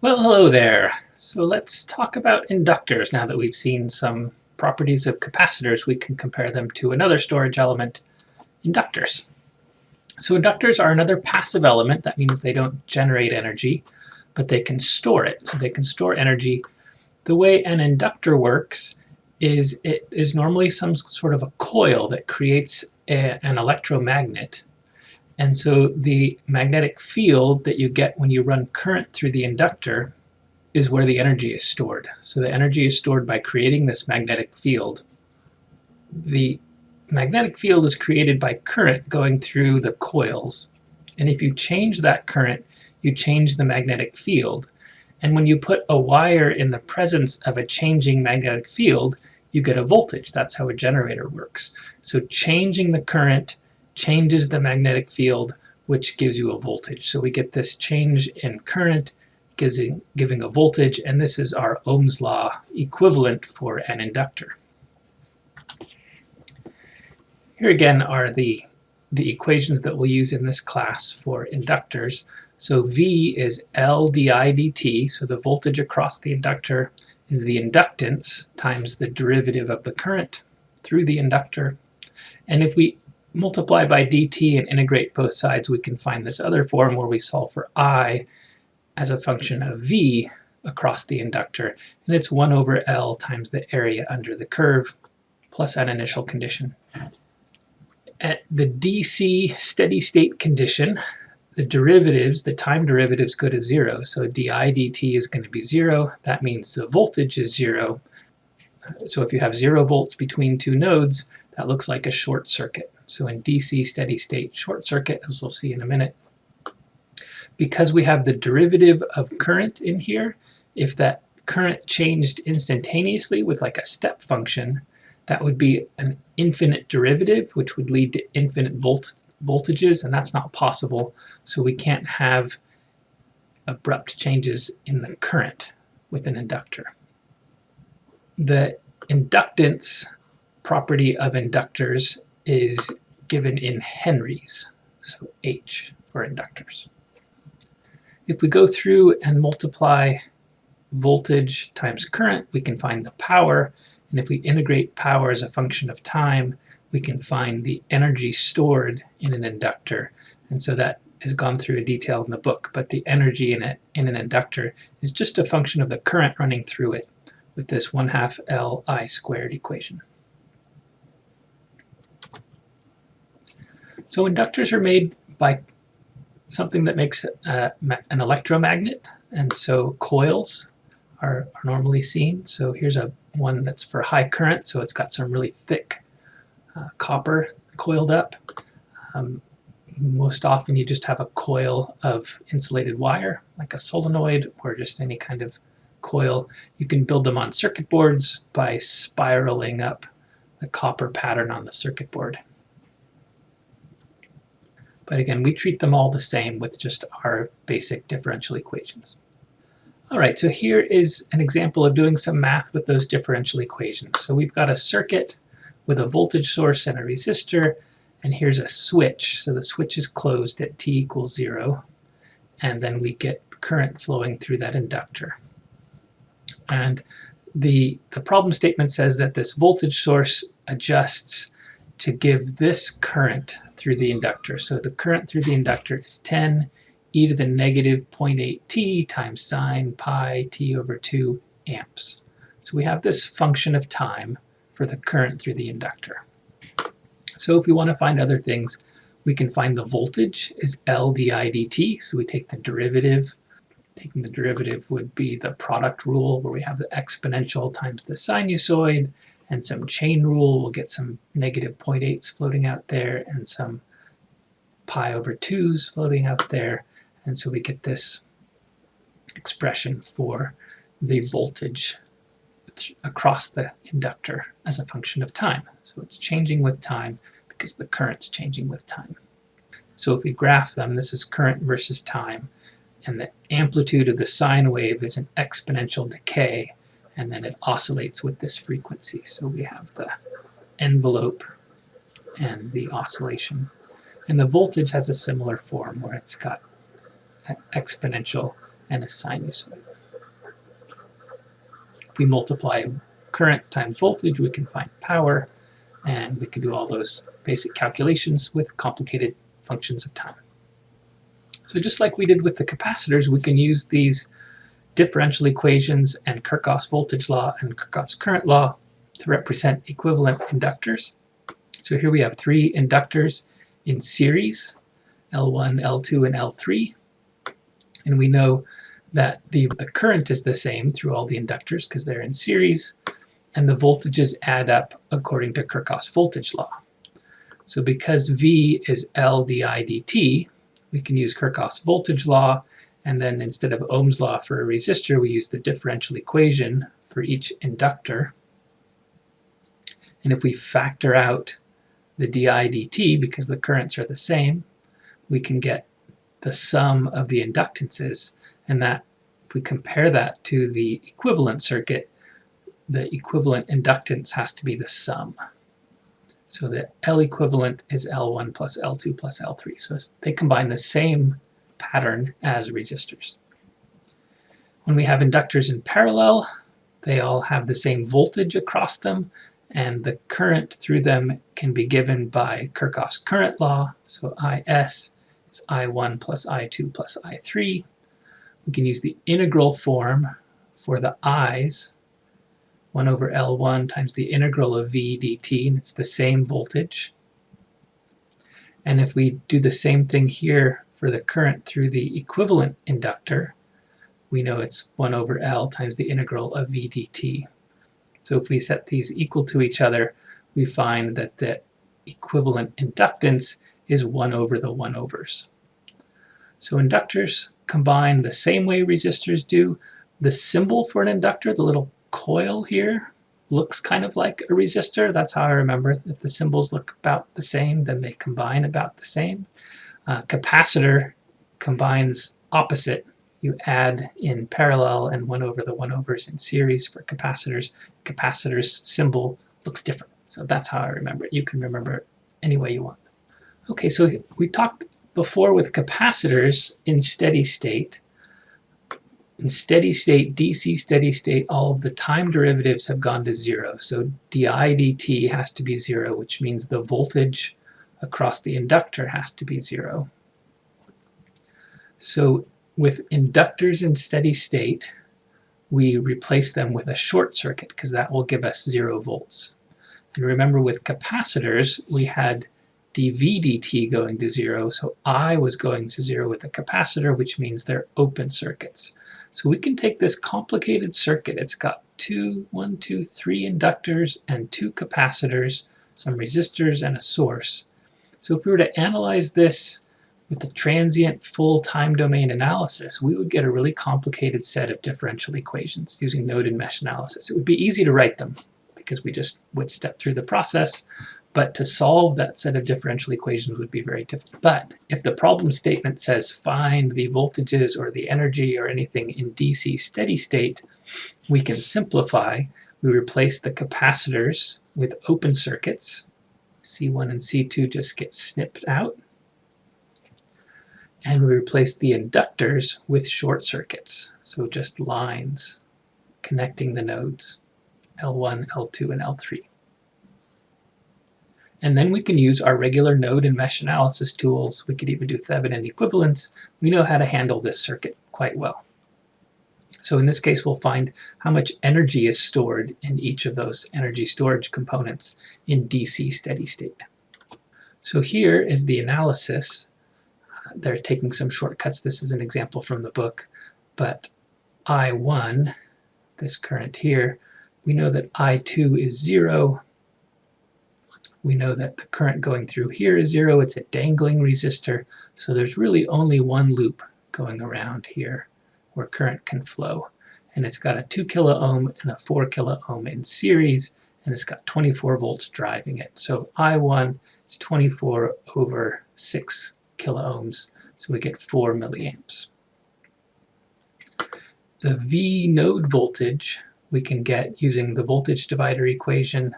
Well, hello there. So let's talk about inductors. Now that we've seen some properties of capacitors, we can compare them to another storage element, inductors. So inductors are another passive element. That means they don't generate energy, but they can store it. So they can store energy. The way an inductor works is it is normally some sort of a coil that creates an electromagnet. And so the magnetic field that you get when you run current through the inductor is where the energy is stored. So the energy is stored by creating this magnetic field. The magnetic field is created by current going through the coils. And if you change that current, you change the magnetic field. And when you put a wire in the presence of a changing magnetic field, you get a voltage. That's how a generator works. So changing the current changes the magnetic field, which gives you a voltage. So we get this change in current giving a voltage, and this is our Ohm's law equivalent for an inductor. Here again are the equations that we'll use in this class for inductors. So V is L di dt, so the voltage across the inductor is the inductance times the derivative of the current through the inductor. And if we multiply by dt and integrate both sides, we can find this other form where we solve for I as a function of V across the inductor, and it's 1 over L times the area under the curve plus an initial condition. At the DC steady state condition, the derivatives, the time derivatives go to 0, so di dt is going to be 0. That means the voltage is 0. So if you have 0 volts between two nodes, that looks like a short circuit. So in DC steady state short circuit, as we'll see in a minute, because we have the derivative of current in here, if that current changed instantaneously with like a step function, that would be an infinite derivative, which would lead to infinite voltages, and that's not possible. So we can't have abrupt changes in the current with an inductor. The inductance property of inductors is given in henries, so H for inductors. If we go through and multiply voltage times current, we can find the power. And if we integrate power as a function of time, we can find the energy stored in an inductor. And so that has gone through a detail in the book, but the energy in an inductor is just a function of the current running through it with this 1/2 Li squared equation. So inductors are made by something that makes an electromagnet, and so coils are normally seen. So here's one that's for high current, so it's got some really thick copper coiled up. Most often you just have a coil of insulated wire, like a solenoid or just any kind of coil. You can build them on circuit boards by spiraling up the copper pattern on the circuit board. But again, we treat them all the same with just our basic differential equations. All right, so here is an example of doing some math with those differential equations. So we've got a circuit with a voltage source and a resistor, and here's a switch. So the switch is closed at t equals 0, and then we get current flowing through that inductor. And the problem statement says that this voltage source adjusts to give this current through the inductor. So the current through the inductor is 10 e to the negative 0.8 t times sine pi t over 2 amps. So we have this function of time for the current through the inductor. So if we want to find other things, we can find the voltage is L di dt. So we take the derivative. Taking the derivative would be the product rule, where we have the exponential times the sinusoid, and some chain rule. We'll get some negative 0.8s floating out there and some pi over 2s floating out there. And so we get this expression for the voltage across the inductor as a function of time. So it's changing with time because the current's changing with time. So if we graph them, this is current versus time, and the amplitude of the sine wave is an exponential decay, and then it oscillates with this frequency. So we have the envelope and the oscillation. And the voltage has a similar form where it's got an exponential and a sinusoid. If we multiply current times voltage, we can find power, and we can do all those basic calculations with complicated functions of time. So just like we did with the capacitors, we can use these differential equations and Kirchhoff's voltage law and Kirchhoff's current law to represent equivalent inductors. So here we have three inductors in series, L1, L2, and L3. And we know that the current is the same through all the inductors because they're in series, and the voltages add up according to Kirchhoff's voltage law. So because V is L di dt, we can use Kirchhoff's voltage law, and then instead of Ohm's law for a resistor, we use the differential equation for each inductor. And if we factor out the di dt, because the currents are the same, we can get the sum of the inductances, and that if we compare that to the equivalent circuit, the equivalent inductance has to be the sum. So the L equivalent is L1 plus L2 plus L3. So they combine the same pattern as resistors. When we have inductors in parallel, they all have the same voltage across them, and the current through them can be given by Kirchhoff's current law. So IS is I1 plus I2 plus I3. We can use the integral form for the I's, 1 over L1 times the integral of V dt, and it's the same voltage. And if we do the same thing here for the current through the equivalent inductor, we know it's 1 over L times the integral of V dt. So if we set these equal to each other, we find that the equivalent inductance is 1 over the 1 overs. So inductors combine the same way resistors do. The symbol for an inductor, the little coil here, looks kind of like a resistor. That's how I remember it. If the symbols look about the same, then they combine about the same. Capacitor combines opposite. You add in parallel and 1 over the 1 overs in series for capacitors. Capacitor's symbol looks different. So that's how I remember it. You can remember it any way you want. Okay, so we talked before with capacitors in steady state. In steady state, DC steady state, all of the time derivatives have gone to 0. So di dt has to be 0, which means the voltage across the inductor has to be 0. So with inductors in steady state, we replace them with a short circuit because that will give us 0 volts. And remember, with capacitors, we had dV dt going to 0, so I was going to 0 with a capacitor, which means they're open circuits. So we can take this complicated circuit. It's got 3 inductors and 2 capacitors, some resistors, and a source. So if we were to analyze this with the transient full time domain analysis, we would get a really complicated set of differential equations using node and mesh analysis. It would be easy to write them because we just would step through the process. But to solve that set of differential equations would be very difficult. But if the problem statement says find the voltages or the energy or anything in DC steady state, we can simplify. We replace the capacitors with open circuits. C1 and C2 just get snipped out. And we replace the inductors with short circuits. So just lines connecting the nodes, L1, L2, and L3. And then we can use our regular node and mesh analysis tools. We could even do Thevenin equivalence. We know how to handle this circuit quite well. So in this case, we'll find how much energy is stored in each of those energy storage components in DC steady state. So here is the analysis. They're taking some shortcuts. This is an example from the book. But I1, this current here, we know that I2 is 0. We know that the current going through here is 0. It's a dangling resistor. So there's really only one loop going around here where current can flow. And it's got a 2 kilo ohm and a 4 kilo ohm in series, and it's got 24 volts driving it. So I1 is 24 over 6 kilo ohms, so we get 4 milliamps. The V node voltage we can get using the voltage divider equation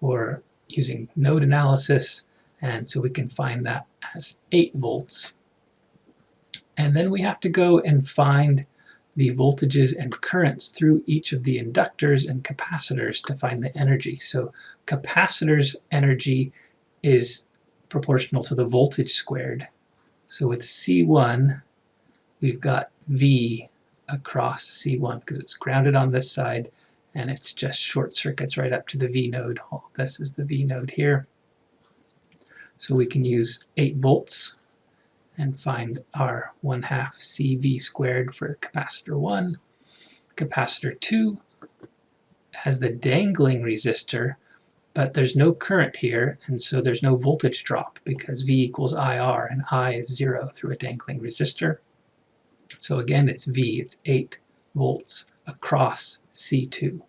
or using node analysis, and so we can find that as 8 volts. And then we have to go and find the voltages and currents through each of the inductors and capacitors to find the energy. So capacitors' energy is proportional to the voltage squared. So with C1, we've got V across C1 because it's grounded on this side, and it's just short circuits right up to the V node. All this is the V node here. So we can use 8 volts and find our 1/2 CV squared for capacitor 1. Capacitor 2 has the dangling resistor, but there's no current here, and so there's no voltage drop because V equals IR, and I is 0 through a dangling resistor. So again, it's V, it's 8 volts across C2.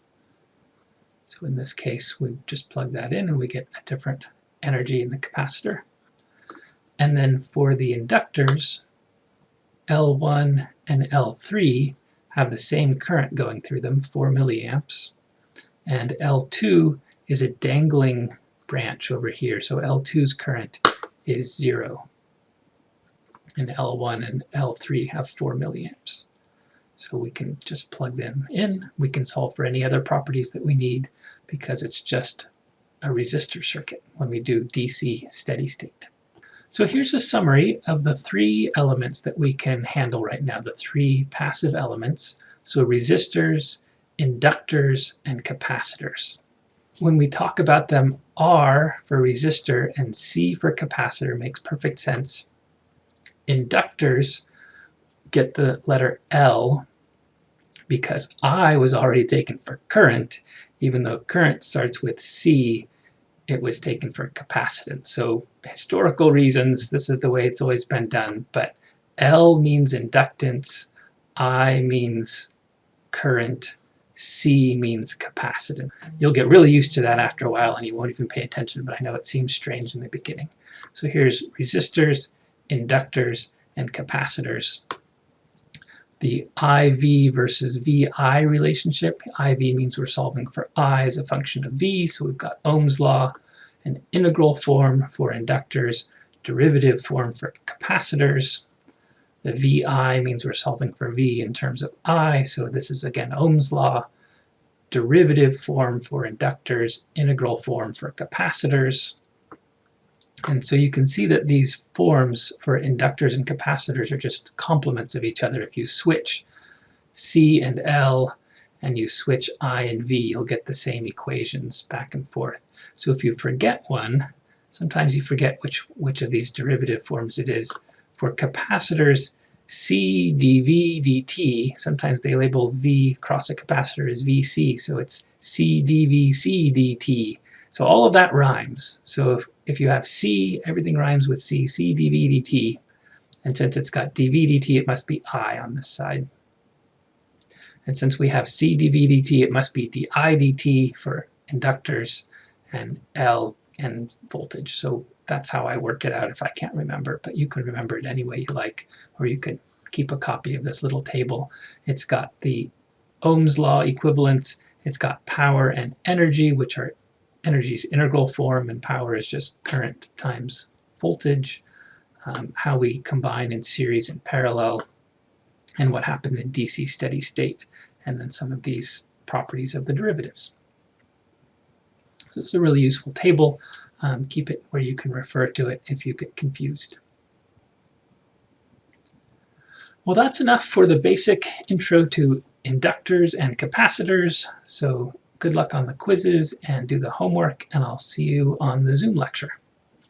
So in this case, we just plug that in and we get a different energy in the capacitor. And then for the inductors, L1 and L3 have the same current going through them, 4 milliamps, and L2 is a dangling branch over here, so L2's current is 0, and L1 and L3 have 4 milliamps. So we can just plug them in. We can solve for any other properties that we need because it's just a resistor circuit when we do DC steady state. So here's a summary of the 3 elements that we can handle right now, the 3 passive elements. So resistors, inductors, and capacitors. When we talk about them, R for resistor and C for capacitor makes perfect sense. Inductors get the letter L because I was already taken for current, even though current starts with C, it was taken for capacitance. So historical reasons, this is the way it's always been done, but L means inductance, I means current, C means capacitance. You'll get really used to that after a while and you won't even pay attention, but I know it seems strange in the beginning. So here's resistors, inductors, and capacitors. The IV versus VI relationship. IV means we're solving for I as a function of V, so we've got Ohm's law, an integral form for inductors, derivative form for capacitors. The VI means we're solving for V in terms of I, so this is again Ohm's law, derivative form for inductors, integral form for capacitors. And so you can see that these forms for inductors and capacitors are just complements of each other. If you switch C and L and you switch I and V, you'll get the same equations back and forth. So if you forget one, sometimes you forget which of these derivative forms it is. For capacitors, C dV dt, sometimes they label V across a capacitor as VC, so it's C dV C dt. So all of that rhymes. So if you have C, everything rhymes with C, C dV dt. And since it's got dV dt, it must be I on this side. And since we have C dV dt, it must be di dt for inductors and L and voltage. So that's how I work it out if I can't remember, but you can remember it any way you like, or you could keep a copy of this little table. It's got the Ohm's law equivalents, it's got power and energy, which are energy's integral form, and power is just current times voltage, how we combine in series and parallel, and what happens in DC steady state, and then some of these properties of the derivatives. So it's a really useful table. Keep it where you can refer to it if you get confused. Well, that's enough for the basic intro to inductors and capacitors. So good luck on the quizzes and do the homework, and I'll see you on the Zoom lecture.